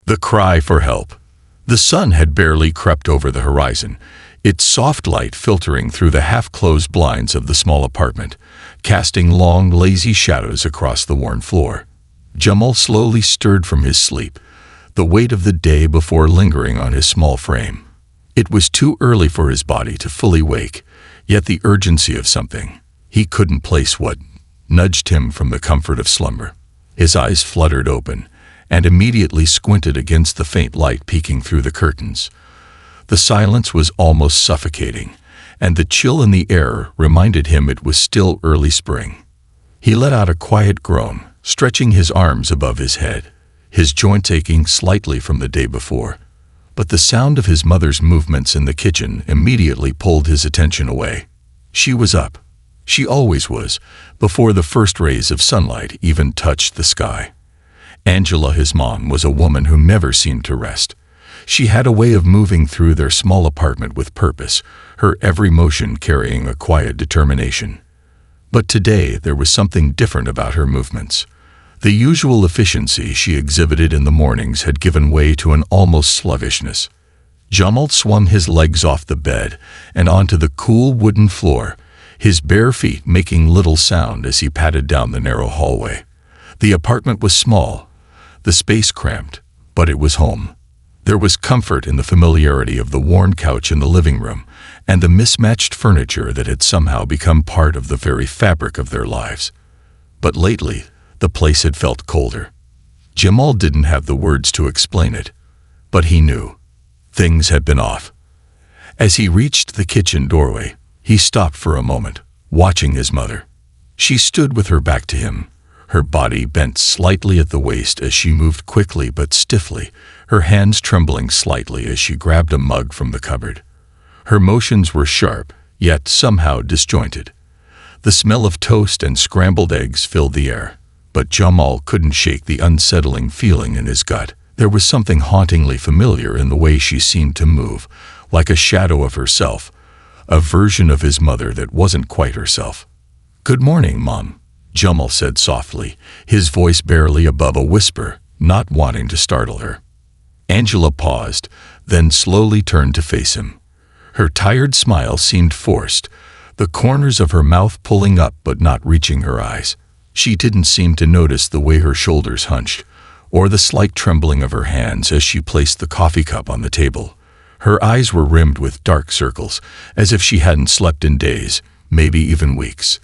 The cry for help. The sun had barely crept over the horizon, its soft light filtering through the half-closed blinds of the small apartment, casting long, lazy shadows across the worn floor. Jamal slowly stirred from his sleep, the weight of the day before lingering on his small frame. It was too early for his body to fully wake, yet the urgency of something he couldn't place what nudged him from the comfort of slumber. His eyes fluttered open, and immediately squinted against the faint light peeking through the curtains. The silence was almost suffocating, and the chill in the air reminded him it was still early spring. He let out a quiet groan, stretching his arms above his head, his joints aching slightly from the day before. But the sound of his mother's movements in the kitchen immediately pulled his attention away. She was up. She always was, before the first rays of sunlight even touched the sky. Angela, his mom, was a woman who never seemed to rest. She had a way of moving through their small apartment with purpose, her every motion carrying a quiet determination. But today there was something different about her movements. The usual efficiency she exhibited in the mornings had given way to an almost sluggishness. Jamal swung his legs off the bed and onto the cool wooden floor, his bare feet making little sound as he padded down the narrow hallway. The apartment was small, the space cramped, but it was home. There was comfort in the familiarity of the worn couch in the living room and the mismatched furniture that had somehow become part of the very fabric of their lives. But lately, the place had felt colder. Jamal didn't have the words to explain it, but he knew. Things had been off. As he reached the kitchen doorway, he stopped for a moment, watching his mother. She stood with her back to him, her body bent slightly at the waist as she moved quickly but stiffly, her hands trembling slightly as she grabbed a mug from the cupboard. Her motions were sharp, yet somehow disjointed. The smell of toast and scrambled eggs filled the air, but Jamal couldn't shake the unsettling feeling in his gut. There was something hauntingly familiar in the way she seemed to move, like a shadow of herself, a version of his mother that wasn't quite herself. "Good morning, Mom," Jamal said softly, his voice barely above a whisper, not wanting to startle her. Angela paused, then slowly turned to face him. Her tired smile seemed forced, the corners of her mouth pulling up but not reaching her eyes. She didn't seem to notice the way her shoulders hunched, or the slight trembling of her hands as she placed the coffee cup on the table. Her eyes were rimmed with dark circles, as if she hadn't slept in days, maybe even weeks.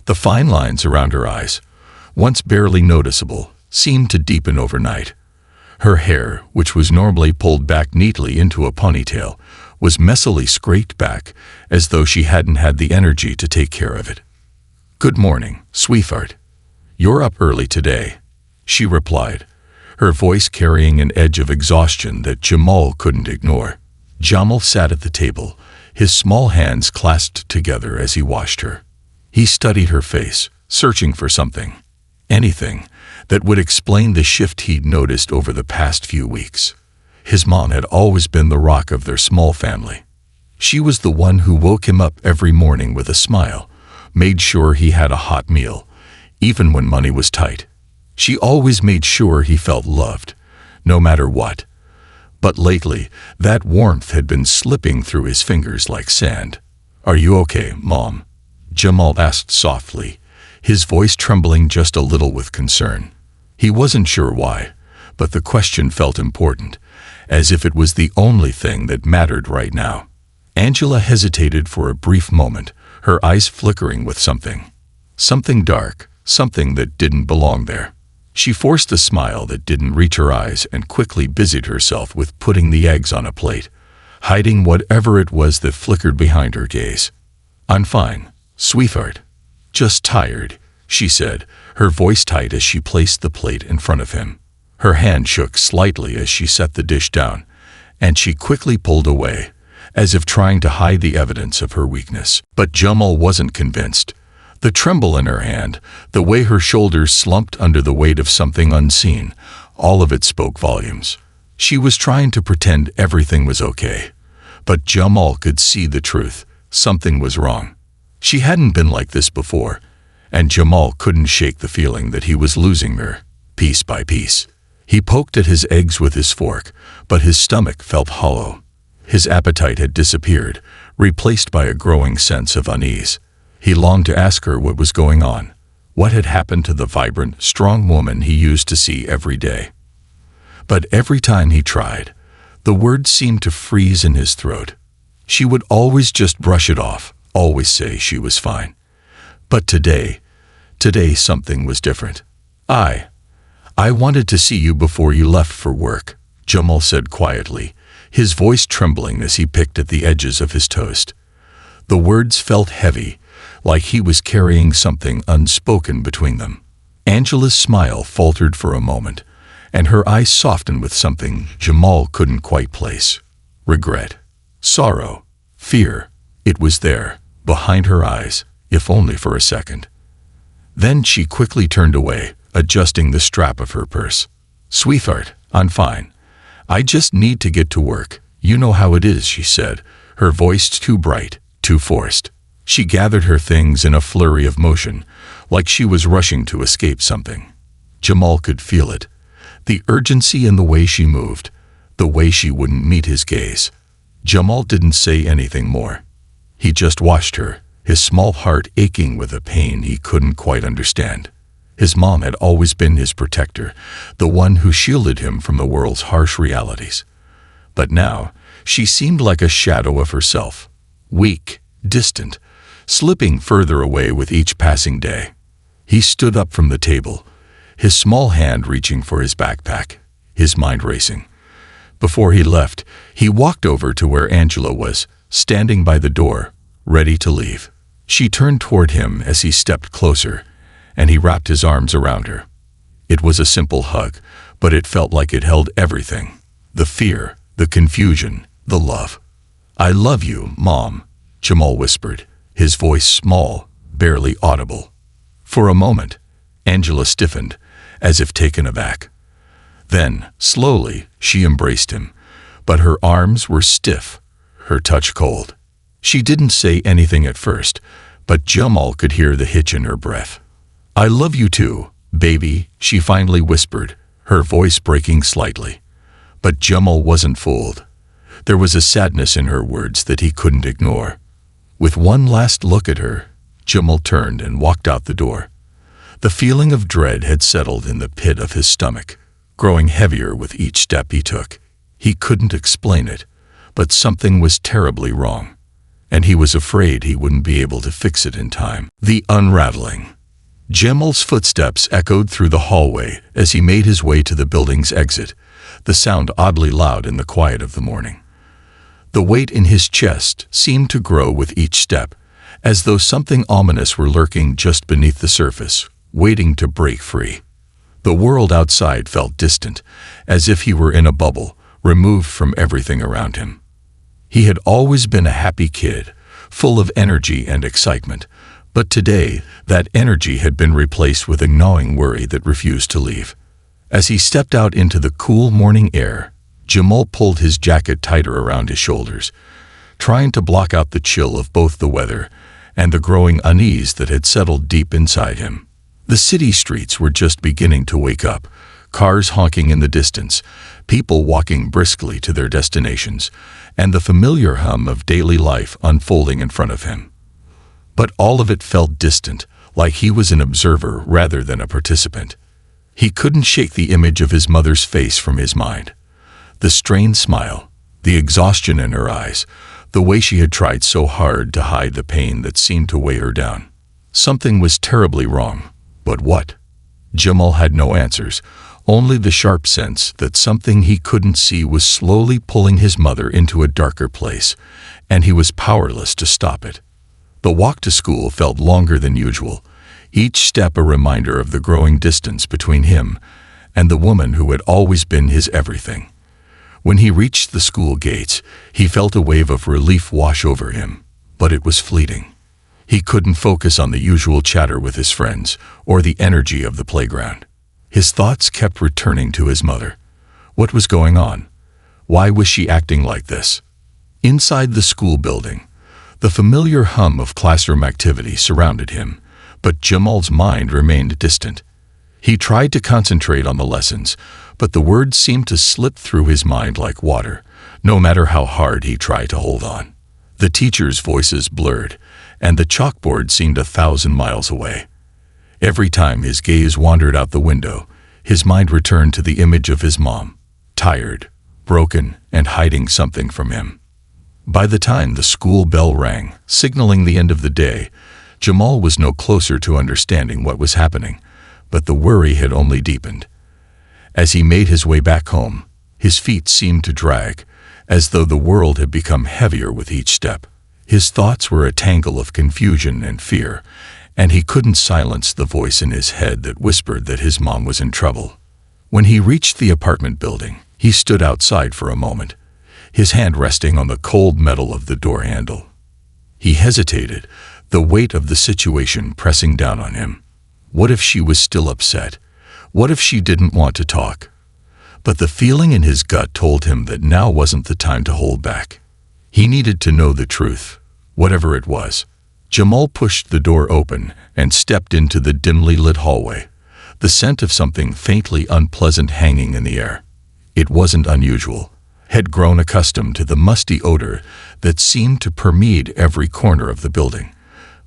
The fine lines around her eyes, once barely noticeable, seemed to deepen overnight. Her hair, which was normally pulled back neatly into a ponytail, was messily scraped back, as though she hadn't had the energy to take care of it. "Good morning, sweetheart. You're up early today," she replied, her voice carrying an edge of exhaustion that Jamal couldn't ignore. Jamal sat at the table, his small hands clasped together as he watched her. He studied her face, searching for something, anything, that would explain the shift he'd noticed over the past few weeks. His mom had always been the rock of their small family. She was the one who woke him up every morning with a smile, made sure he had a hot meal, even when money was tight. She always made sure he felt loved, no matter what. But lately, that warmth had been slipping through his fingers like sand. "Are you okay, Mom?" Jamal asked softly, his voice trembling just a little with concern. He wasn't sure why, but the question felt important, as if it was the only thing that mattered right now. Angela hesitated for a brief moment, her eyes flickering with something. Something dark, something that didn't belong there. She forced a smile that didn't reach her eyes and quickly busied herself with putting the eggs on a plate, hiding whatever it was that flickered behind her gaze. "I'm fine, sweetheart. Just tired," she said, her voice tight as she placed the plate in front of him. Her hand shook slightly as she set the dish down, and she quickly pulled away, as if trying to hide the evidence of her weakness. But Jamal wasn't convinced. The tremble in her hand, the way her shoulders slumped under the weight of something unseen, all of it spoke volumes. She was trying to pretend everything was okay, but Jamal could see the truth. Something was wrong. She hadn't been like this before, and Jamal couldn't shake the feeling that he was losing her, piece by piece. He poked at his eggs with his fork, but his stomach felt hollow. His appetite had disappeared, replaced by a growing sense of unease. He longed to ask her what was going on. What had happened to the vibrant, strong woman he used to see every day? But every time he tried, the words seemed to freeze in his throat. She would always just brush it off, always say she was fine. But today something was different. I wanted to see you before you left for work, Jamal said quietly, his voice trembling as he picked at the edges of his toast. The words felt heavy, like he was carrying something unspoken between them. Angela's smile faltered for a moment, and her eyes softened with something Jamal couldn't quite place. Regret, sorrow, fear. It was there, behind her eyes, if only for a second. Then she quickly turned away, adjusting the strap of her purse. "Sweetheart, I'm fine. I just need to get to work. You know how it is," she said, her voice too bright, too forced. She gathered her things in a flurry of motion, like she was rushing to escape something. Jamal could feel it, the urgency in the way she moved, the way she wouldn't meet his gaze. Jamal didn't say anything more. He just watched her, his small heart aching with a pain he couldn't quite understand. His mom had always been his protector, the one who shielded him from the world's harsh realities. But now, she seemed like a shadow of herself, weak, distant, slipping further away with each passing day. He stood up from the table, his small hand reaching for his backpack, his mind racing. Before he left, he walked over to where Angela was, standing by the door, ready to leave. She turned toward him as he stepped closer, and he wrapped his arms around her. It was a simple hug, but it felt like it held everything. The fear, the confusion, the love. "I love you, Mom," Jamal whispered, his voice small, barely audible. For a moment, Angela stiffened, as if taken aback. Then, slowly, she embraced him, but her arms were stiff, her touch cold. She didn't say anything at first, but Jamal could hear the hitch in her breath. "I love you too, baby," she finally whispered, her voice breaking slightly. But Jamal wasn't fooled. There was a sadness in her words that he couldn't ignore. With one last look at her, Jamal turned and walked out the door. The feeling of dread had settled in the pit of his stomach, growing heavier with each step he took. He couldn't explain it, but something was terribly wrong, and he was afraid he wouldn't be able to fix it in time. The unraveling. Jamal's footsteps echoed through the hallway as he made his way to the building's exit, the sound oddly loud in the quiet of the morning. The weight in his chest seemed to grow with each step, as though something ominous were lurking just beneath the surface, waiting to break free. The world outside felt distant, as if he were in a bubble, removed from everything around him. He had always been a happy kid, full of energy and excitement, but today that energy had been replaced with a gnawing worry that refused to leave. As he stepped out into the cool morning air, Jamal pulled his jacket tighter around his shoulders, trying to block out the chill of both the weather and the growing unease that had settled deep inside him. The city streets were just beginning to wake up, cars honking in the distance, people walking briskly to their destinations, and the familiar hum of daily life unfolding in front of him. But all of it felt distant, like he was an observer rather than a participant. He couldn't shake the image of his mother's face from his mind. The strained smile, the exhaustion in her eyes, the way she had tried so hard to hide the pain that seemed to weigh her down. Something was terribly wrong, but what? Jamal had no answers, only the sharp sense that something he couldn't see was slowly pulling his mother into a darker place, and he was powerless to stop it. The walk to school felt longer than usual, each step a reminder of the growing distance between him and the woman who had always been his everything. When he reached the school gates, he felt a wave of relief wash over him, but it was fleeting. He couldn't focus on the usual chatter with his friends or the energy of the playground. His thoughts kept returning to his mother. What was going on? Why was she acting like this? Inside the school building, the familiar hum of classroom activity surrounded him, but Jamal's mind remained distant. He tried to concentrate on the lessons, but the words seemed to slip through his mind like water, no matter how hard he tried to hold on. The teachers' voices blurred, and the chalkboard seemed 1,000 miles away. Every time his gaze wandered out the window, his mind returned to the image of his mom, tired, broken, and hiding something from him. By the time the school bell rang, signaling the end of the day, Jamal was no closer to understanding what was happening, but the worry had only deepened. As he made his way back home, his feet seemed to drag, as though the world had become heavier with each step. His thoughts were a tangle of confusion and fear, and he couldn't silence the voice in his head that whispered that his mom was in trouble. When he reached the apartment building, he stood outside for a moment, his hand resting on the cold metal of the door handle. He hesitated, the weight of the situation pressing down on him. What if she was still upset? What if she didn't want to talk? But the feeling in his gut told him that now wasn't the time to hold back. He needed to know the truth, whatever it was. Jamal pushed the door open and stepped into the dimly lit hallway, the scent of something faintly unpleasant hanging in the air. It wasn't unusual. Had grown accustomed to the musty odor that seemed to permeate every corner of the building.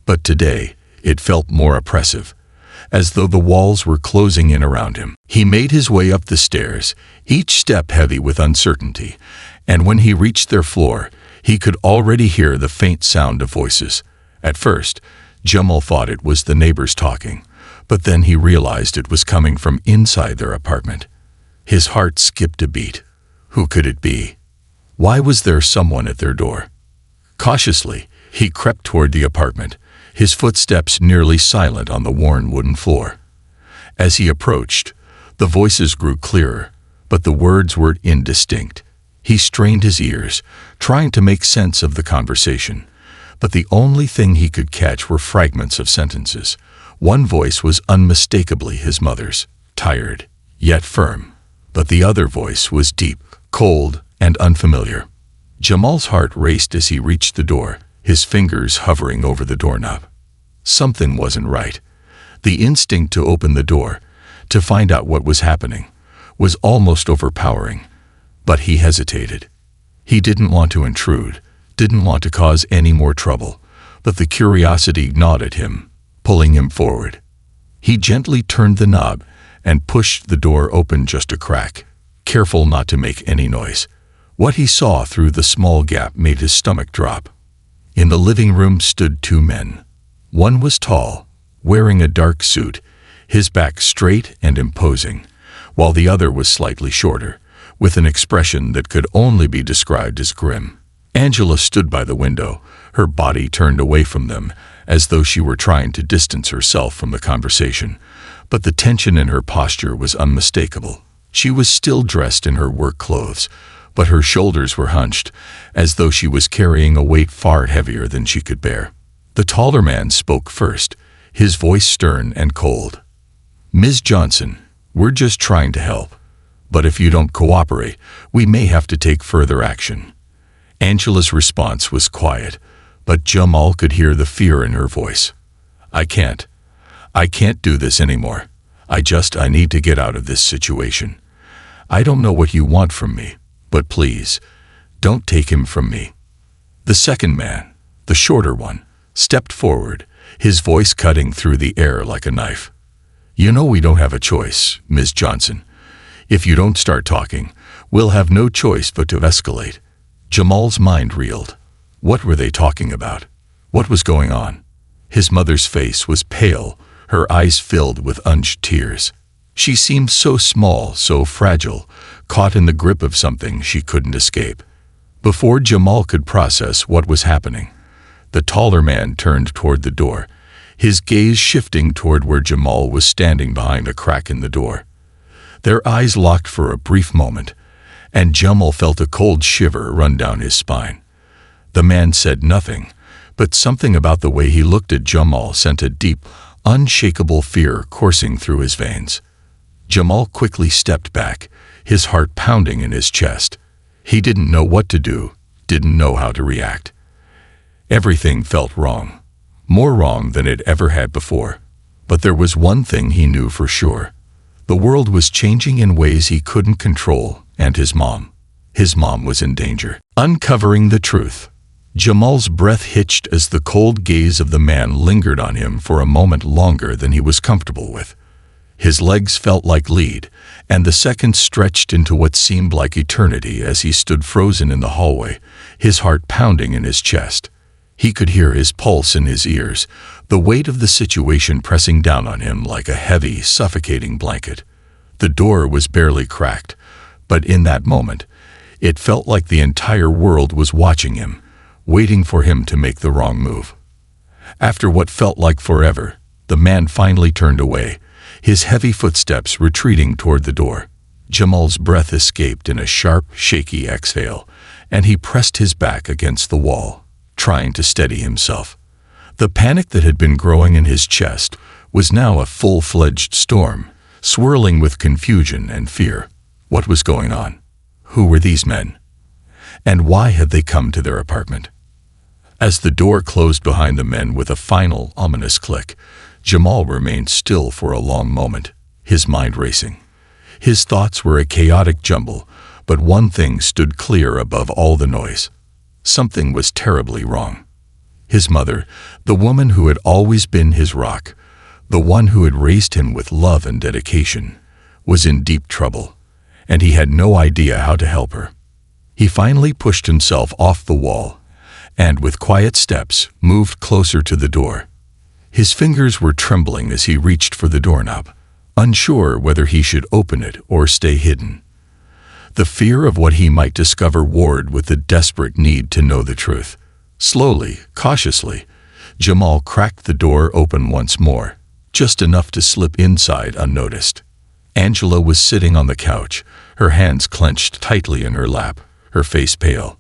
But today, it felt more oppressive, as though the walls were closing in around him. He made his way up the stairs, each step heavy with uncertainty, and when he reached their floor, he could already hear the faint sound of voices. At first, Jamal thought it was the neighbors talking, but then he realized it was coming from inside their apartment. His heart skipped a beat. Who could it be? Why was there someone at their door? Cautiously, he crept toward the apartment, his footsteps nearly silent on the worn wooden floor. As he approached, the voices grew clearer, but the words were indistinct. He strained his ears, trying to make sense of the conversation, but the only thing he could catch were fragments of sentences. One voice was unmistakably his mother's, tired, yet firm, but the other voice was deep, cold, and unfamiliar. Jamal's heart raced as he reached the door, his fingers hovering over the doorknob. Something wasn't right. The instinct to open the door, to find out what was happening, was almost overpowering, but he hesitated. He didn't want to intrude, didn't want to cause any more trouble, but the curiosity gnawed at him, pulling him forward. He gently turned the knob and pushed the door open just a crack, careful not to make any noise. What he saw through the small gap made his stomach drop. In the living room stood two men. One was tall, wearing a dark suit, his back straight and imposing, while the other was slightly shorter, with an expression that could only be described as grim. Angela stood by the window, her body turned away from them, as though she were trying to distance herself from the conversation, but the tension in her posture was unmistakable. She was still dressed in her work clothes, but her shoulders were hunched, as though she was carrying a weight far heavier than she could bear. The taller man spoke first, his voice stern and cold. "Ms. Johnson, we're just trying to help, but if you don't cooperate, we may have to take further action." Angela's response was quiet, but Jamal could hear the fear in her voice. I can't do this anymore. I need to get out of this situation. I don't know what you want from me, but please, don't take him from me." The second man, the shorter one, stepped forward, his voice cutting through the air like a knife. "You know we don't have a choice, Ms. Johnson. If you don't start talking, we'll have no choice but to escalate." Jamal's mind reeled. What were they talking about? What was going on? His mother's face was pale, her eyes filled with unused tears. She seemed so small, so fragile, caught in the grip of something she couldn't escape. Before Jamal could process what was happening, the taller man turned toward the door, his gaze shifting toward where Jamal was standing behind a crack in the door. Their eyes locked for a brief moment, and Jamal felt a cold shiver run down his spine. The man said nothing, but something about the way he looked at Jamal sent a deep, unshakable fear coursing through his veins. Jamal quickly stepped back, his heart pounding in his chest. He didn't know what to do, didn't know how to react. Everything felt wrong, more wrong than it ever had before. But there was one thing he knew for sure. The world was changing in ways he couldn't control, and his mom was in danger. Uncovering the truth. Jamal's breath hitched as the cold gaze of the man lingered on him for a moment longer than he was comfortable with. His legs felt like lead, and the seconds stretched into what seemed like eternity as he stood frozen in the hallway, his heart pounding in his chest. He could hear his pulse in his ears, the weight of the situation pressing down on him like a heavy, suffocating blanket. The door was barely cracked, but in that moment, it felt like the entire world was watching him, waiting for him to make the wrong move. After what felt like forever, the man finally turned away, his heavy footsteps retreating toward the door. Jamal's breath escaped in a sharp, shaky exhale, and he pressed his back against the wall, trying to steady himself. The panic that had been growing in his chest was now a full-fledged storm, swirling with confusion and fear. What was going on? Who were these men? And why had they come to their apartment? As the door closed behind the men with a final, ominous click, Jamal remained still for a long moment, his mind racing. His thoughts were a chaotic jumble, but one thing stood clear above all the noise. Something was terribly wrong. His mother, the woman who had always been his rock, the one who had raised him with love and dedication, was in deep trouble, and he had no idea how to help her. He finally pushed himself off the wall, and with quiet steps moved closer to the door. His fingers were trembling as he reached for the doorknob, unsure whether he should open it or stay hidden. The fear of what he might discover warred with the desperate need to know the truth. Slowly, cautiously, Jamal cracked the door open once more, just enough to slip inside unnoticed. Angela was sitting on the couch, her hands clenched tightly in her lap, her face pale.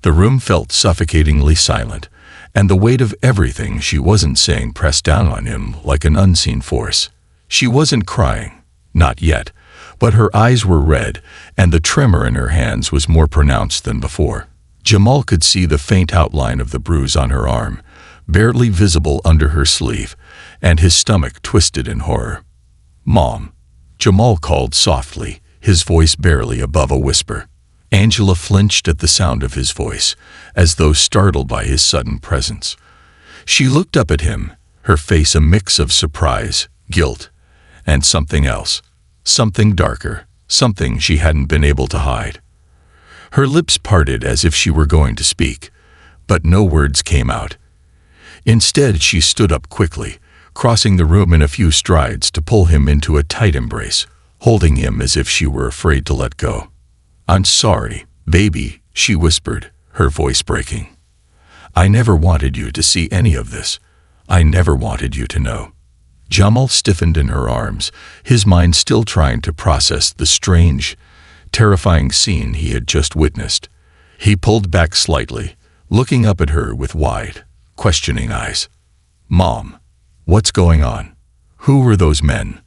The room felt suffocatingly silent, and the weight of everything she wasn't saying pressed down on him like an unseen force. She wasn't crying, not yet, but her eyes were red, and the tremor in her hands was more pronounced than before. Jamal could see the faint outline of the bruise on her arm, barely visible under her sleeve, and his stomach twisted in horror. "Mom," Jamal called softly, his voice barely above a whisper. Angela flinched at the sound of his voice, as though startled by his sudden presence. She looked up at him, her face a mix of surprise, guilt, and something else, something darker, something she hadn't been able to hide. Her lips parted as if she were going to speak, but no words came out. Instead, she stood up quickly, crossing the room in a few strides to pull him into a tight embrace, holding him as if she were afraid to let go. "I'm sorry, baby," she whispered, her voice breaking. "I never wanted you to see any of this. I never wanted you to know." Jamal stiffened in her arms, his mind still trying to process the strange, terrifying scene he had just witnessed. He pulled back slightly, looking up at her with wide, questioning eyes. "Mom, what's going on? Who were those men?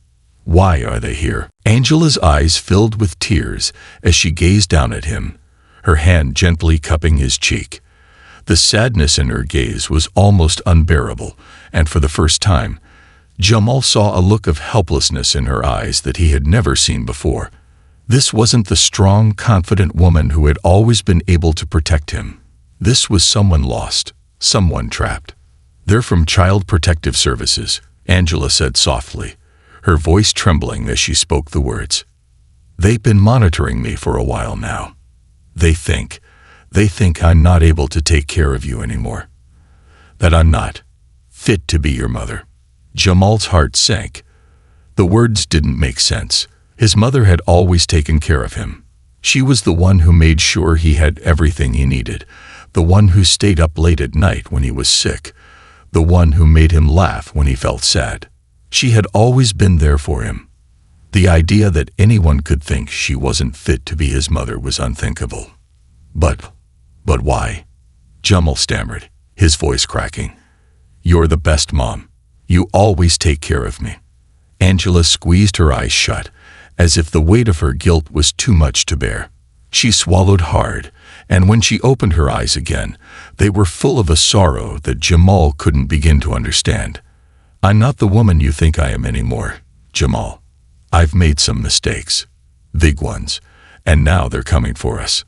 Why are they here?" Angela's eyes filled with tears as she gazed down at him, her hand gently cupping his cheek. The sadness in her gaze was almost unbearable, and for the first time, Jamal saw a look of helplessness in her eyes that he had never seen before. This wasn't the strong, confident woman who had always been able to protect him. This was someone lost, someone trapped. "They're from Child Protective Services," Angela said softly, her voice trembling as she spoke the words. "They've been monitoring me for a while now. They think I'm not able to take care of you anymore. That I'm not fit to be your mother." Jamal's heart sank. The words didn't make sense. His mother had always taken care of him. She was the one who made sure he had everything he needed, the one who stayed up late at night when he was sick, the one who made him laugh when he felt sad. She had always been there for him. The idea that anyone could think she wasn't fit to be his mother was unthinkable. But why?" Jamal stammered, his voice cracking. "You're the best mom. You always take care of me." Angela squeezed her eyes shut, as if the weight of her guilt was too much to bear. She swallowed hard, and when she opened her eyes again, they were full of a sorrow that Jamal couldn't begin to understand. "I'm not the woman you think I am anymore, Jamal. I've made some mistakes, big ones, and now they're coming for us.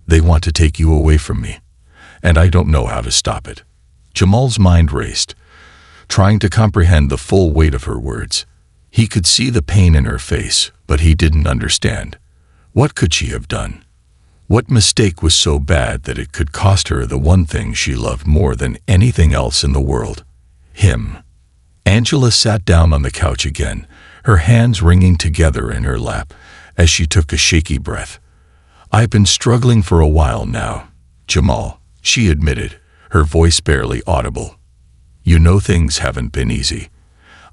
They want to take you away from me, and I don't know how to stop it." Jamal's mind raced, trying to comprehend the full weight of her words. He could see the pain in her face, but he didn't understand. What could she have done? What mistake was so bad that it could cost her the one thing she loved more than anything else in the world? Him. Angela sat down on the couch again, her hands wringing together in her lap as she took a shaky breath. "I've been struggling for a while now, Jamal," she admitted, her voice barely audible. "You know things haven't been easy.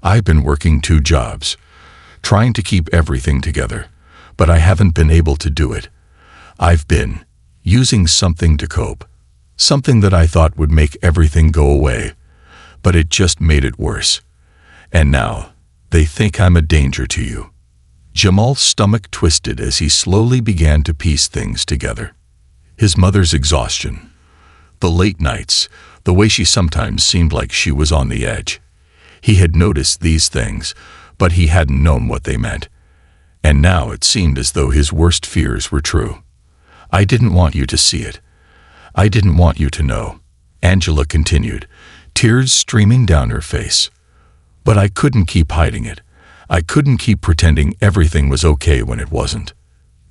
I've been working 2 jobs, trying to keep everything together, but I haven't been able to do it. I've been using something to cope, something that I thought would make everything go away, but it just made it worse. And now, they think I'm a danger to you." Jamal's stomach twisted as he slowly began to piece things together. His mother's exhaustion, the late nights, the way she sometimes seemed like she was on the edge. He had noticed these things, but he hadn't known what they meant. And now it seemed as though his worst fears were true. "I didn't want you to see it. I didn't want you to know," Angela continued, tears streaming down her face. "But I couldn't keep hiding it. I couldn't keep pretending everything was okay when it wasn't."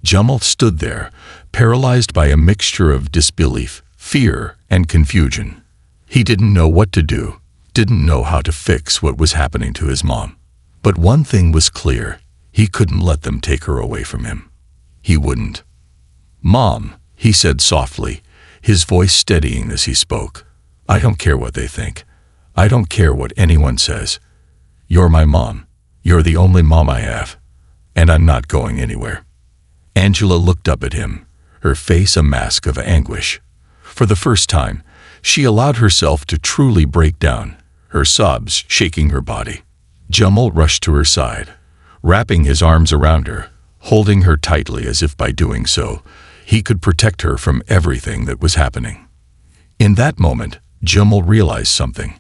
Jamal stood there, paralyzed by a mixture of disbelief, fear, and confusion. He didn't know what to do, didn't know how to fix what was happening to his mom. But one thing was clear: he couldn't let them take her away from him. He wouldn't. "Mom," he said softly, his voice steadying as he spoke, "I don't care what they think. I don't care what anyone says. You're my mom. You're the only mom I have. And I'm not going anywhere." Angela looked up at him, her face a mask of anguish. For the first time, she allowed herself to truly break down, her sobs shaking her body. Jamal rushed to her side, wrapping his arms around her, holding her tightly as if by doing so, he could protect her from everything that was happening. In that moment, Jamal realized something.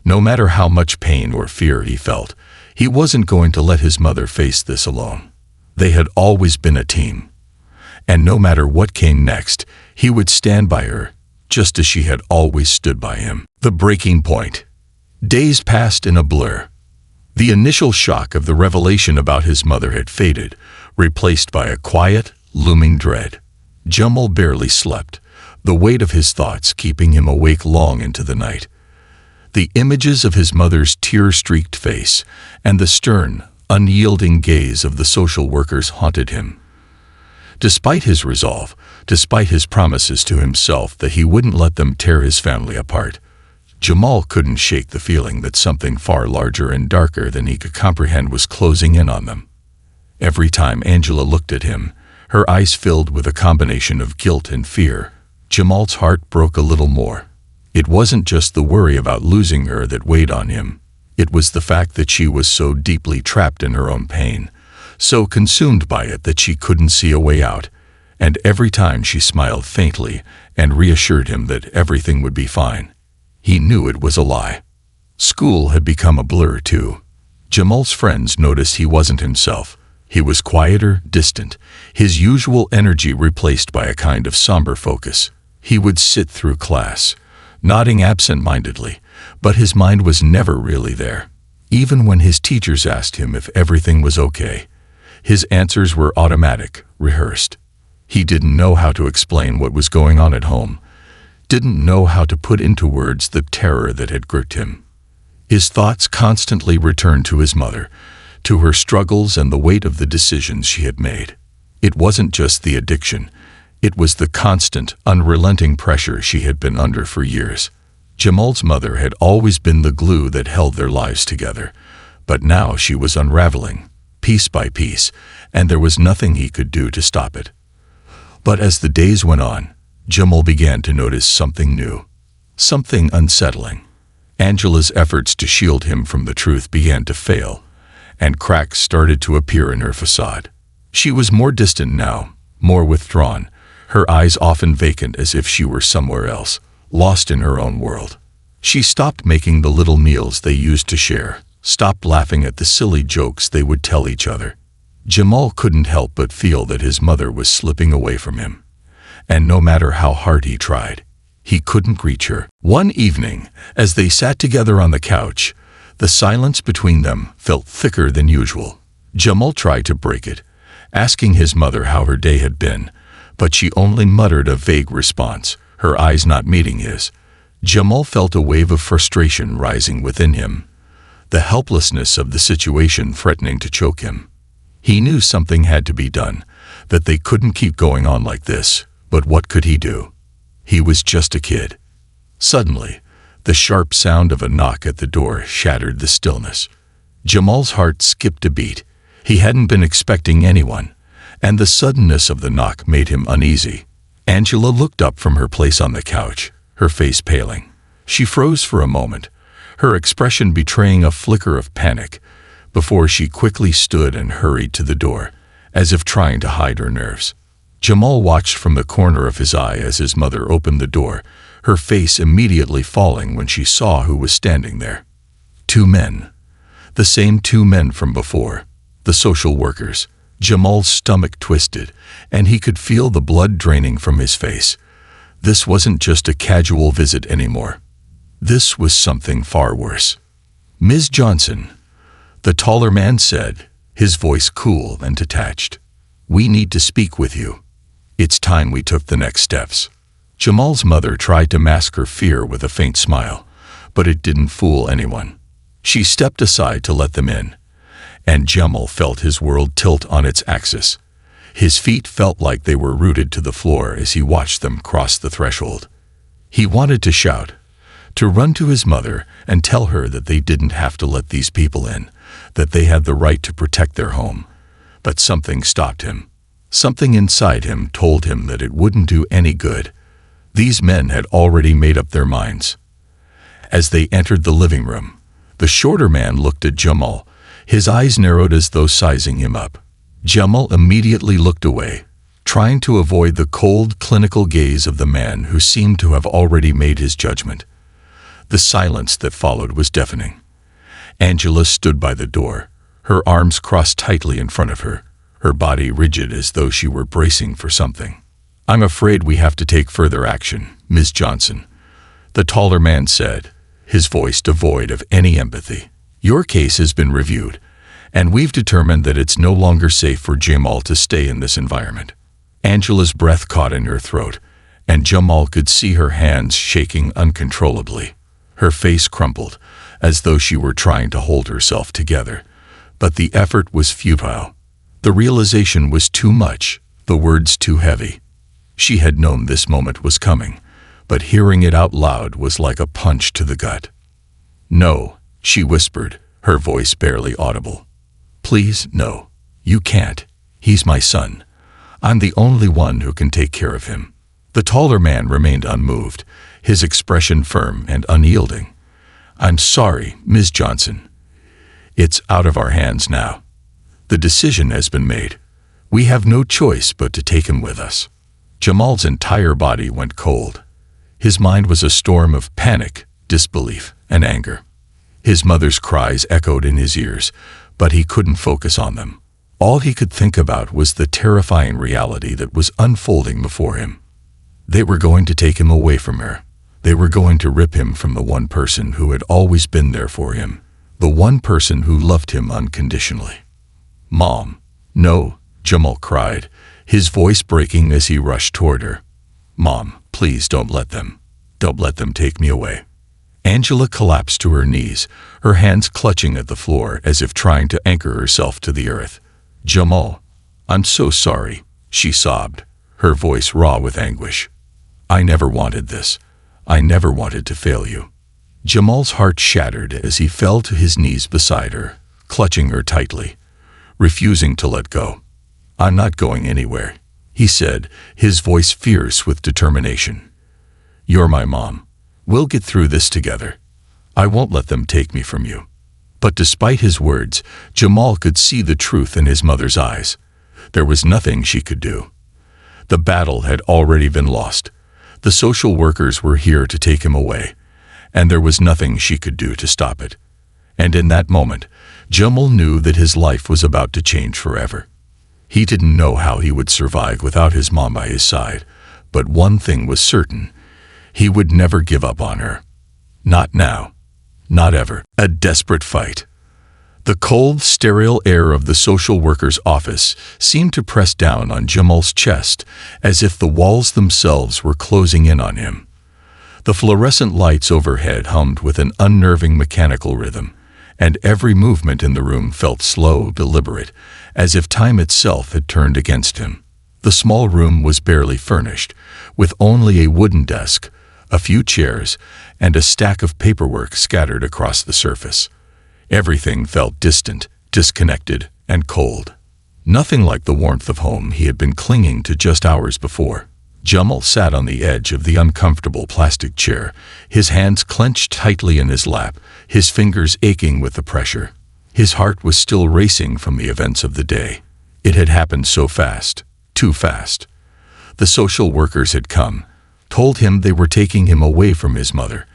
No matter how much pain or fear he felt, he wasn't going to let his mother face this alone. They had always been a team. And no matter what came next, he would stand by her, just as she had always stood by him. The breaking point. Days passed in a blur. The initial shock of the revelation about his mother had faded, replaced by a quiet, looming dread. Jamal barely slept, the weight of his thoughts keeping him awake long into the night. The images of his mother's tear-streaked face and the stern, unyielding gaze of the social workers haunted him. Despite his resolve, despite his promises to himself that he wouldn't let them tear his family apart, Jamal couldn't shake the feeling that something far larger and darker than he could comprehend was closing in on them. Every time Angela looked at him, her eyes filled with a combination of guilt and fear. Jamal's heart broke a little more. It wasn't just the worry about losing her that weighed on him. It was the fact that she was so deeply trapped in her own pain, so consumed by it that she couldn't see a way out. And every time she smiled faintly and reassured him that everything would be fine, he knew it was a lie. School had become a blur too. Jamal's friends noticed he wasn't himself. He was quieter, distant, his usual energy replaced by a kind of somber focus. He would sit through class, nodding absent-mindedly, but his mind was never really there. Even when his teachers asked him if everything was okay, his answers were automatic, rehearsed. He didn't know how to explain what was going on at home, didn't know how to put into words the terror that had gripped him. His thoughts constantly returned to his mother, to her struggles and the weight of the decisions she had made. It wasn't just the addiction. It was the constant, unrelenting pressure she had been under for years. Jamal's mother had always been the glue that held their lives together, but now she was unraveling, piece by piece, and there was nothing he could do to stop it. But as the days went on, Jamal began to notice something new, something unsettling. Angela's efforts to shield him from the truth began to fail, and cracks started to appear in her facade. She was more distant now, more withdrawn, her eyes often vacant as if she were somewhere else, lost in her own world. She stopped making the little meals they used to share, stopped laughing at the silly jokes they would tell each other. Jamal couldn't help but feel that his mother was slipping away from him. And no matter how hard he tried, he couldn't reach her. One evening, as they sat together on the couch, the silence between them felt thicker than usual. Jamal tried to break it, asking his mother how her day had been, but she only muttered a vague response, her eyes not meeting his. Jamal felt a wave of frustration rising within him, the helplessness of the situation threatening to choke him. He knew something had to be done, that they couldn't keep going on like this, but what could he do? He was just a kid. Suddenly, the sharp sound of a knock at the door shattered the stillness. Jamal's heart skipped a beat. He hadn't been expecting anyone, and the suddenness of the knock made him uneasy. Angela looked up from her place on the couch, her face paling. She froze for a moment, her expression betraying a flicker of panic, before she quickly stood and hurried to the door, as if trying to hide her nerves. Jamal watched from the corner of his eye as his mother opened the door, her face immediately falling when she saw who was standing there. Two men. The same two men from before. The social workers. Jamal's stomach twisted, and he could feel the blood draining from his face. This wasn't just a casual visit anymore. This was something far worse. "Ms. Johnson," the taller man said, his voice cool and detached. "We need to speak with you. It's time we took the next steps." Jamal's mother tried to mask her fear with a faint smile, but it didn't fool anyone. She stepped aside to let them in, and Jamal felt his world tilt on its axis. His feet felt like they were rooted to the floor as he watched them cross the threshold. He wanted to shout, to run to his mother and tell her that they didn't have to let these people in, that they had the right to protect their home. But something stopped him. Something inside him told him that it wouldn't do any good. These men had already made up their minds. As they entered the living room, the shorter man looked at Jamal, his eyes narrowed as though sizing him up. Jamal immediately looked away, trying to avoid the cold, clinical gaze of the man who seemed to have already made his judgment. The silence that followed was deafening. Angela stood by the door, her arms crossed tightly in front of her, her body rigid as though she were bracing for something. "I'm afraid we have to take further action, Ms. Johnson," the taller man said, his voice devoid of any empathy. "Your case has been reviewed, and we've determined that it's no longer safe for Jamal to stay in this environment." Angela's breath caught in her throat, and Jamal could see her hands shaking uncontrollably. Her face crumpled, as though she were trying to hold herself together, but the effort was futile. The realization was too much, the words too heavy. She had known this moment was coming, but hearing it out loud was like a punch to the gut. "No," she whispered, her voice barely audible. "Please, no. You can't. He's my son. I'm the only one who can take care of him." The taller man remained unmoved, his expression firm and unyielding. "I'm sorry, Ms. Johnson. It's out of our hands now. The decision has been made. We have no choice but to take him with us." Jamal's entire body went cold. His mind was a storm of panic, disbelief, and anger. His mother's cries echoed in his ears, but he couldn't focus on them. All he could think about was the terrifying reality that was unfolding before him. They were going to take him away from her. They were going to rip him from the one person who had always been there for him, the one person who loved him unconditionally. "Mom." "No," Jamal cried, his voice breaking as he rushed toward her. "Mom, please don't let them. Don't let them take me away." Angela collapsed to her knees, her hands clutching at the floor as if trying to anchor herself to the earth. "Jamal, I'm so sorry," she sobbed, her voice raw with anguish. "I never wanted this. I never wanted to fail you." Jamal's heart shattered as he fell to his knees beside her, clutching her tightly, refusing to let go. "I'm not going anywhere," he said, his voice fierce with determination. "You're my mom. We'll get through this together. I won't let them take me from you." But despite his words, Jamal could see the truth in his mother's eyes. There was nothing she could do. The battle had already been lost. The social workers were here to take him away, and there was nothing she could do to stop it. And in that moment, Jamal knew that his life was about to change forever. He didn't know how he would survive without his mom by his side, but one thing was certain. He would never give up on her. Not now. Not ever. A desperate fight. The cold, sterile air of the social worker's office seemed to press down on Jamal's chest, as if the walls themselves were closing in on him. The fluorescent lights overhead hummed with an unnerving mechanical rhythm, and every movement in the room felt slow, deliberate, as if time itself had turned against him. The small room was barely furnished, with only a wooden desk, a few chairs, and a stack of paperwork scattered across the surface. Everything felt distant, disconnected, and cold. Nothing like the warmth of home he had been clinging to just hours before. Jamal sat on the edge of the uncomfortable plastic chair, his hands clenched tightly in his lap, his fingers aching with the pressure. His heart was still racing from the events of the day. It had happened so fast, too fast. The social workers had come, told him they were taking him away from his mother,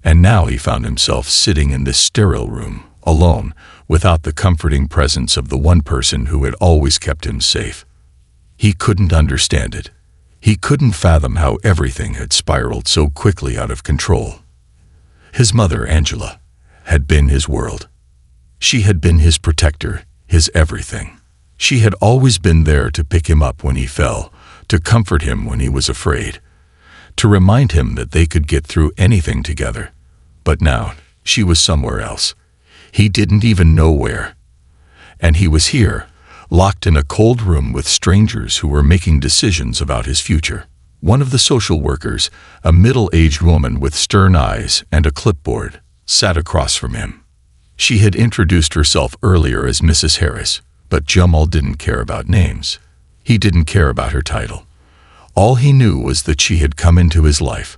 and now he found himself sitting in this sterile room, alone, without the comforting presence of the one person who had always kept him safe. He couldn't understand it. He couldn't fathom how everything had spiraled so quickly out of control. His mother, Angela, had been his world. She had been his protector, his everything. She had always been there to pick him up when he fell, to comfort him when he was afraid, to remind him that they could get through anything together. But now, she was somewhere else. He didn't even know where. And he was here, locked in a cold room with strangers who were making decisions about his future. One of the social workers, a middle-aged woman with stern eyes and a clipboard, sat across from him. She had introduced herself earlier as Mrs. Harris, but Jamal didn't care about names. He didn't care about her title. All he knew was that she had come into his life,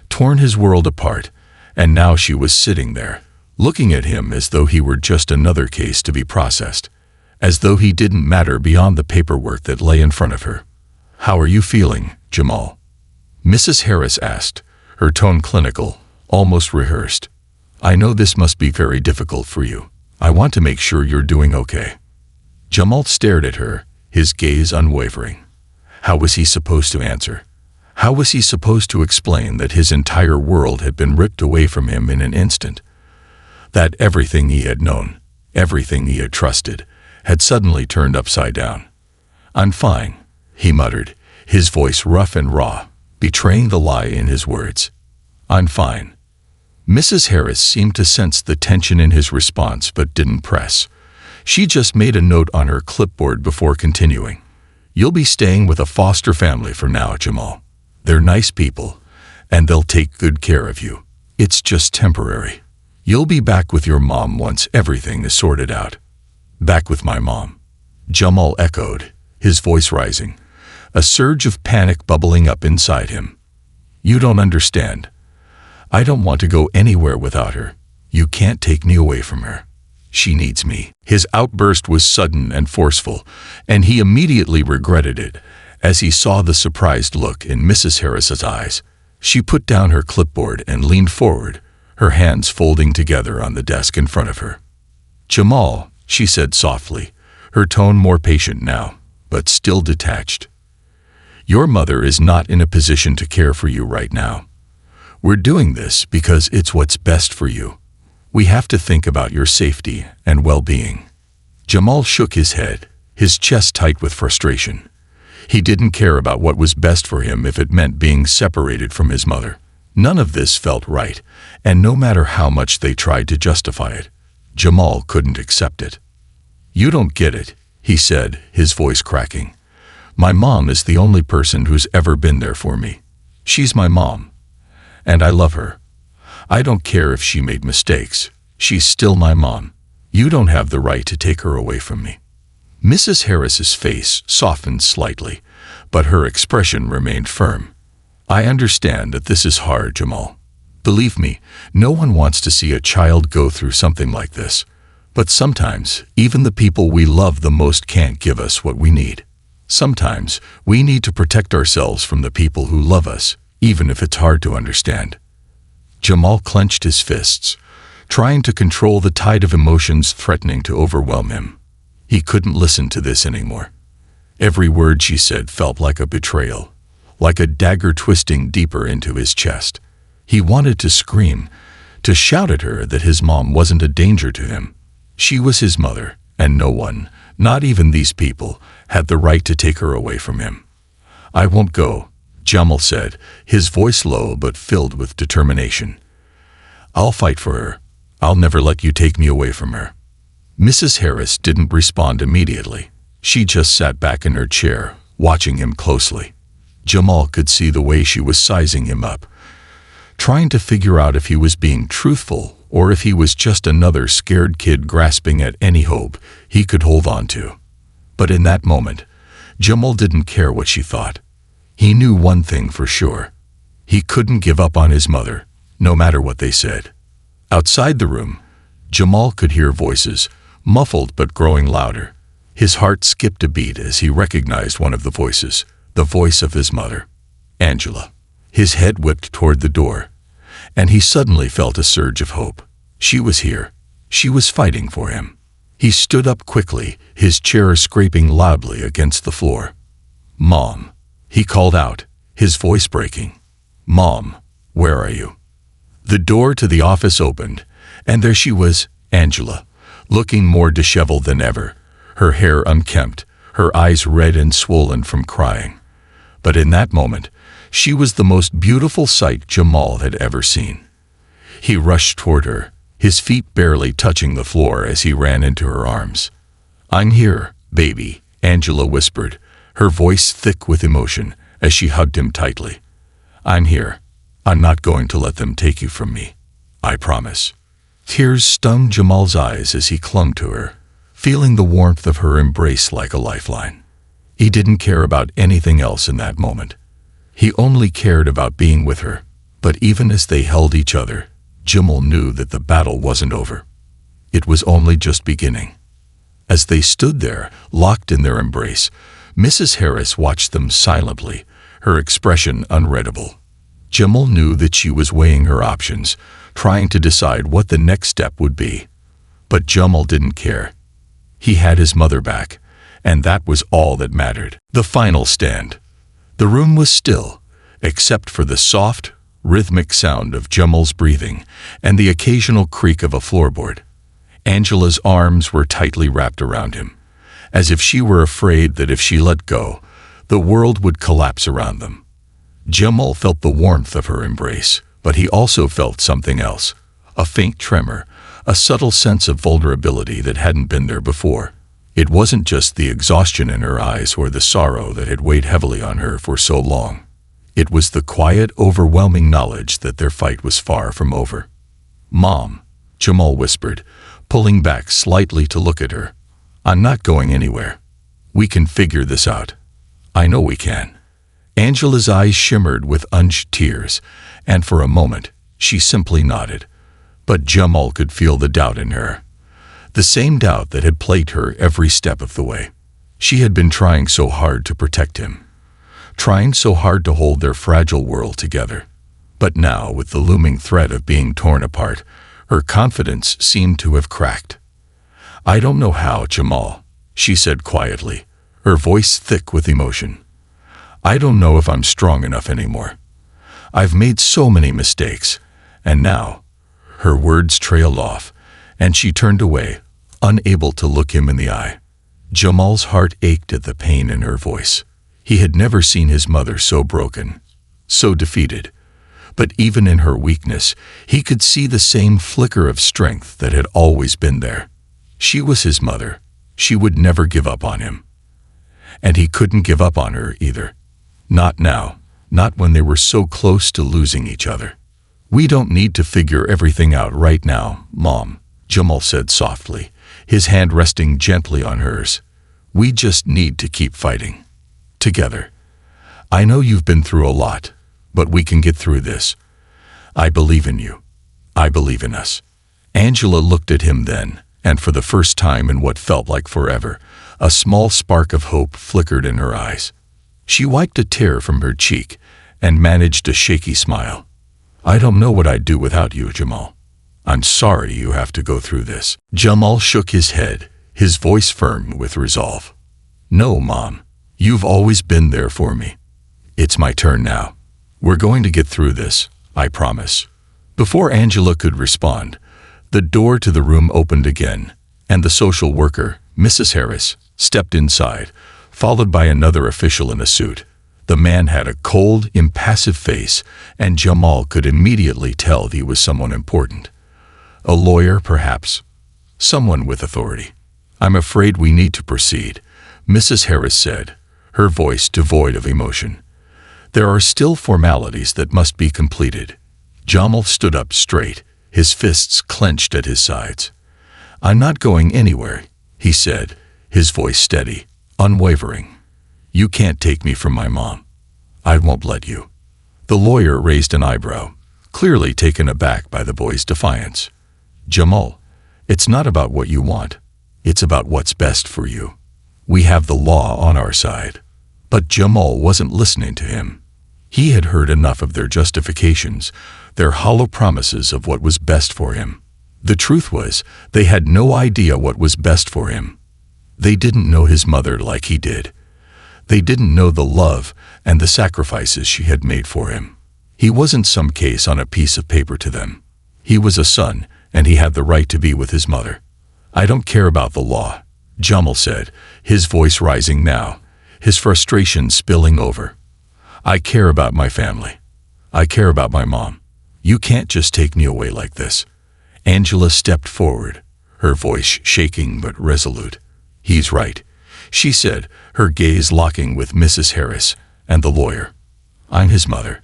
torn his world apart, and now she was sitting there, looking at him as though he were just another case to be processed, as though he didn't matter beyond the paperwork that lay in front of her. "How are you feeling, Jamal?" Mrs. Harris asked, her tone clinical, almost rehearsed. "I know this must be very difficult for you. I want to make sure you're doing okay." Jamal stared at her, his gaze unwavering. How was he supposed to answer? How was he supposed to explain that his entire world had been ripped away from him in an instant? That everything he had known, everything he had trusted, had suddenly turned upside down. "I'm fine," he muttered, his voice rough and raw, betraying the lie in his words. "I'm fine." Mrs. Harris seemed to sense the tension in his response but didn't press. She just made a note on her clipboard before continuing. "You'll be staying with a foster family for now, Jamal. They're nice people, and they'll take good care of you. It's just temporary. You'll be back with your mom once everything is sorted out." "Back with my mom," Jamal echoed, his voice rising, a surge of panic bubbling up inside him. "You don't understand. I don't want to go anywhere without her. You can't take me away from her. She needs me." His outburst was sudden and forceful, and he immediately regretted it as he saw the surprised look in Mrs. Harris's eyes. She put down her clipboard and leaned forward, her hands folding together on the desk in front of her. "Jamal," she said softly, her tone more patient now, but still detached. "Your mother is not in a position to care for you right now. We're doing this because it's what's best for you. We have to think about your safety and well-being." Jamal shook his head, his chest tight with frustration. He didn't care about what was best for him if it meant being separated from his mother. None of this felt right, and no matter how much they tried to justify it, Jamal couldn't accept it. "You don't get it," he said, his voice cracking. "My mom is the only person who's ever been there for me. She's my mom, and I love her. I don't care if she made mistakes. She's still my mom. You don't have the right to take her away from me." Mrs. Harris's face softened slightly, but her expression remained firm. "I understand that this is hard, Jamal. Believe me, no one wants to see a child go through something like this. But sometimes, even the people we love the most can't give us what we need. Sometimes, we need to protect ourselves from the people who love us, even if it's hard to understand." Jamal clenched his fists, trying to control the tide of emotions threatening to overwhelm him. He couldn't listen to this anymore. Every word she said felt like a betrayal, like a dagger twisting deeper into his chest. He wanted to scream, to shout at her that his mom wasn't a danger to him. She was his mother, and no one, not even these people, had the right to take her away from him. "I won't go," Jamal said, his voice low but filled with determination. "I'll fight for her. I'll never let you take me away from her." Mrs. Harris didn't respond immediately. She just sat back in her chair, watching him closely. Jamal could see the way she was sizing him up, trying to figure out if he was being truthful or if he was just another scared kid grasping at any hope he could hold on to. But in that moment, Jamal didn't care what she thought. He knew one thing for sure. He couldn't give up on his mother, no matter what they said. Outside the room, Jamal could hear voices, muffled but growing louder. His heart skipped a beat as he recognized one of the voices, the voice of his mother, Angela. His head whipped toward the door, and he suddenly felt a surge of hope. She was here. She was fighting for him. He stood up quickly, his chair scraping loudly against the floor. "Mom," he called out, his voice breaking. "Mom, where are you?" The door to the office opened, and there she was, Angela, looking more disheveled than ever, her hair unkempt, her eyes red and swollen from crying. But in that moment, she was the most beautiful sight Jamal had ever seen. He rushed toward her, his feet barely touching the floor as he ran into her arms. "I'm here, baby," Angela whispered, her voice thick with emotion as she hugged him tightly. "I'm here. I'm not going to let them take you from me. I promise." Tears stung Jamal's eyes as he clung to her, feeling the warmth of her embrace like a lifeline. He didn't care about anything else in that moment. He only cared about being with her. But even as they held each other, Jamal knew that the battle wasn't over. It was only just beginning. As they stood there, locked in their embrace, Mrs. Harris watched them silently, her expression unreadable. Jamal knew that she was weighing her options, trying to decide what the next step would be. But Jamal didn't care. He had his mother back, and that was all that mattered. The final stand. The room was still, except for the soft, rhythmic sound of Jamal's breathing and the occasional creak of a floorboard. Angela's arms were tightly wrapped around him, as if she were afraid that if she let go, the world would collapse around them. Jamal felt the warmth of her embrace, but he also felt something else, a faint tremor, a subtle sense of vulnerability that hadn't been there before. It wasn't just the exhaustion in her eyes or the sorrow that had weighed heavily on her for so long. It was the quiet, overwhelming knowledge that their fight was far from over. "Mom," Jamal whispered, pulling back slightly to look at her. "I'm not going anywhere. We can figure this out. I know we can." Angela's eyes shimmered with unshed tears, and for a moment, she simply nodded. But Jamal could feel the doubt in her. The same doubt that had plagued her every step of the way. She had been trying so hard to protect him, trying so hard to hold their fragile world together. But now, with the looming threat of being torn apart, her confidence seemed to have cracked. "I don't know how, Jamal," she said quietly, her voice thick with emotion. "I don't know if I'm strong enough anymore. I've made so many mistakes, and now—" Her words trailed off, and she turned away, unable to look him in the eye. Jamal's heart ached at the pain in her voice. He had never seen his mother so broken, so defeated. But even in her weakness, he could see the same flicker of strength that had always been there. She was his mother. She would never give up on him. And he couldn't give up on her either. Not now, not when they were so close to losing each other. "We don't need to figure everything out right now, Mom," Jamal said softly, his hand resting gently on hers. "We just need to keep fighting. Together. I know you've been through a lot, but we can get through this. I believe in you. I believe in us." Angela looked at him then, and for the first time in what felt like forever, a small spark of hope flickered in her eyes. She wiped a tear from her cheek and managed a shaky smile. "I don't know what I'd do without you, Jamal. I'm sorry you have to go through this." Jamal shook his head, his voice firm with resolve. "No, Mom. You've always been there for me. It's my turn now. We're going to get through this, I promise." Before Angela could respond, the door to the room opened again, and the social worker, Mrs. Harris, stepped inside, followed by another official in a suit. The man had a cold, impassive face, and Jamal could immediately tell he was someone important. A lawyer, perhaps. Someone with authority. "I'm afraid we need to proceed," Mrs. Harris said, her voice devoid of emotion. "There are still formalities that must be completed." Jamal stood up straight, his fists clenched at his sides. "I'm not going anywhere," he said, his voice steady, unwavering. "You can't take me from my mom. I won't let you." The lawyer raised an eyebrow, clearly taken aback by the boy's defiance. "Jamal, it's not about what you want. It's about what's best for you. We have the law on our side." But Jamal wasn't listening to him. He had heard enough of their justifications, their hollow promises of what was best for him. The truth was, they had no idea what was best for him. They didn't know his mother like he did. They didn't know the love and the sacrifices she had made for him. He wasn't some case on a piece of paper to them. He was a son, and he had the right to be with his mother. "I don't care about the law," Jamal said, his voice rising now, his frustration spilling over. "I care about my family. I care about my mom. You can't just take me away like this." Angela stepped forward, her voice shaking but resolute. "He's right," she said, her gaze locking with Mrs. Harris and the lawyer. "I'm his mother.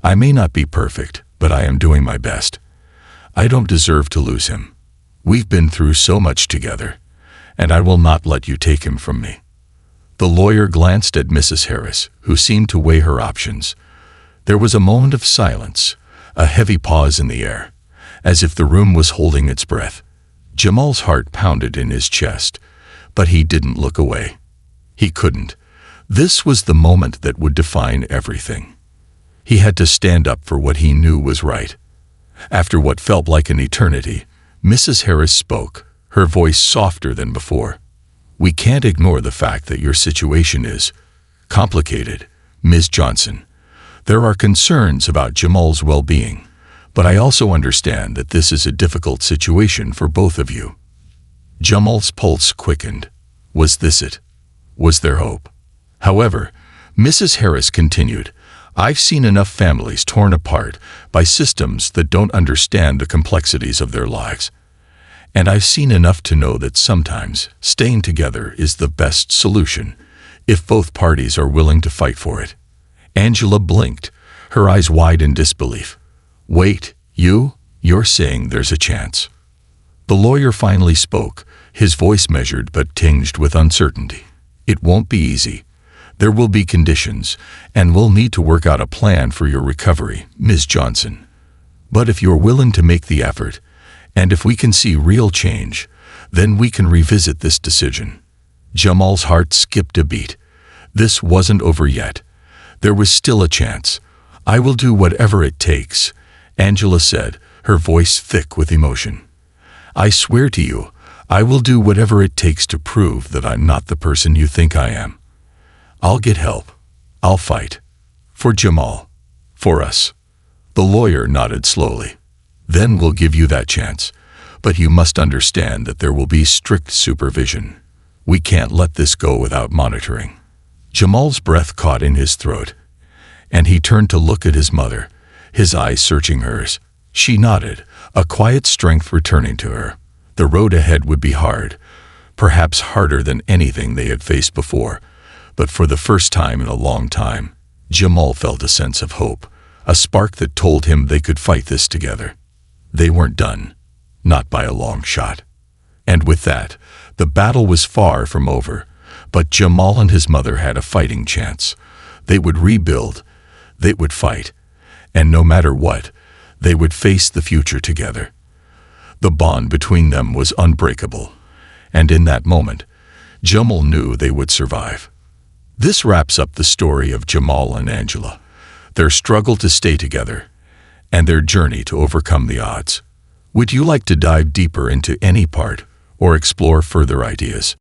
I may not be perfect, but I am doing my best. I don't deserve to lose him. We've been through so much together, and I will not let you take him from me." The lawyer glanced at Mrs. Harris, who seemed to weigh her options. There was a moment of silence, a heavy pause in the air, as if the room was holding its breath. Jamal's heart pounded in his chest, but he didn't look away. He couldn't. This was the moment that would define everything. He had to stand up for what he knew was right. After what felt like an eternity, Mrs. Harris spoke, her voice softer than before. "We can't ignore the fact that your situation is complicated, Ms. Johnson. There are concerns about Jamal's well-being, but I also understand that this is a difficult situation for both of you." Jamal's pulse quickened. Was this it? Was there hope? However, Mrs. Harris continued, "I've seen enough families torn apart by systems that don't understand the complexities of their lives. And I've seen enough to know that sometimes staying together is the best solution, if both parties are willing to fight for it." Angela blinked, her eyes wide in disbelief. "Wait, you're saying there's a chance?" The lawyer finally spoke, his voice measured but tinged with uncertainty. "It won't be easy. There will be conditions, and we'll need to work out a plan for your recovery, Ms. Johnson. But if you're willing to make the effort, and if we can see real change, then we can revisit this decision." Jamal's heart skipped a beat. This wasn't over yet. There was still a chance. "I will do whatever it takes," Angela said, her voice thick with emotion. "I swear to you, I will do whatever it takes to prove that I'm not the person you think I am. I'll get help. I'll fight. For Jamal. For us." The lawyer nodded slowly. "Then we'll give you that chance, but you must understand that there will be strict supervision. We can't let this go without monitoring." Jamal's breath caught in his throat, and he turned to look at his mother, his eyes searching hers. She nodded, a quiet strength returning to her. The road ahead would be hard, perhaps harder than anything they had faced before, but for the first time in a long time, Jamal felt a sense of hope, a spark that told him they could fight this together. They weren't done, not by a long shot. And with that, the battle was far from over, but Jamal and his mother had a fighting chance. They would rebuild, they would fight, and no matter what, they would face the future together. The bond between them was unbreakable, and in that moment, Jamal knew they would survive. This wraps up the story of Jamal and Angela, their struggle to stay together, and their journey to overcome the odds. Would you like to dive deeper into any part or explore further ideas?